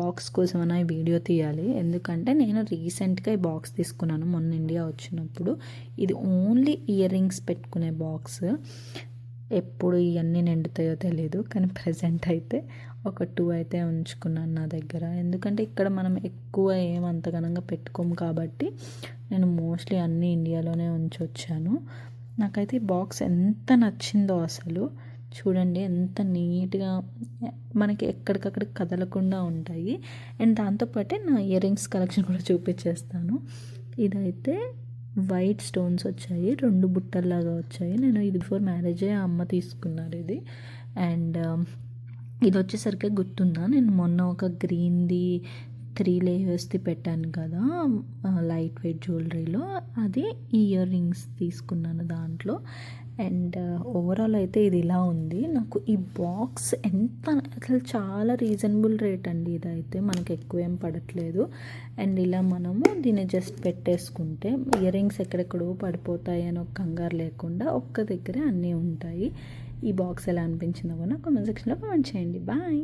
Box కోసమైనా ఈ video తీయాలి. ఎందుకంటే నేను రీసెంట్గా ఈ బాక్స్ తీసుకున్నాను మొన్న ఇండియా వచ్చినప్పుడు. ఇది ఓన్లీ ఇయర్ రింగ్స్ పెట్టుకునే బాక్స్. ఎప్పుడు ఇవన్నీ నిండుతాయో తెలీదు, కానీ ప్రజెంట్ అయితే ఒక 2 అయితే ఉంచుకున్నాను నా దగ్గర. ఎందుకంటే ఇక్కడ మనం ఎక్కువ ఏమంత ఘనంగా పెట్టుకోము కాబట్టి నేను మోస్ట్లీ అన్నీ ఇండియాలోనే ఉంచొచ్చాను. నాకైతే ఈ బాక్స్ ఎంత నచ్చిందో అసలు. చూడండి ఎంత నీట్గా మనకి ఎక్కడికక్కడ కదలకుండా ఉంటాయి. అండ్ దాంతోపాటే నా ఇయర్ రింగ్స్ కలెక్షన్ కూడా చూపించేస్తాను. ఇదైతే వైట్ స్టోన్స్ వచ్చాయి, 2 బుట్టల్లాగా వచ్చాయి. నేను ఇది బిఫోర్ మ్యారేజే అమ్మ తీసుకున్నారు ఇది. అండ్ ఇది వచ్చేసరికి గుర్తుందా, నేను మొన్న ఒక గ్రీన్ది 3 లేయర్స్ది పెట్టాను కదా లైట్ వెయిట్ జ్యువెలరీలో, అది ఇయర్ రింగ్స్ తీసుకున్నాను దాంట్లో. అండ్ ఓవరాల్ అయితే ఇది ఇలా ఉంది. నాకు ఈ బాక్స్ ఎంత అసలు చాలా రీజనబుల్ రేట్ అండి. ఇదైతే మనకి ఎక్కువ ఏం పడట్లేదు. అండ్ ఇలా మనము దీన్ని జస్ట్ పెట్టేసుకుంటే ఇయర్ రింగ్స్ ఎక్కడెక్కడో పడిపోతాయి అని ఒక కంగారు లేకుండా ఒక్క దగ్గరే అన్నీ ఉంటాయి. ఈ బాక్స్ ఎలా అనిపించిందో కూడా కామెంట్ సెక్షన్లో కామెంట్ చేయండి. బాయ్.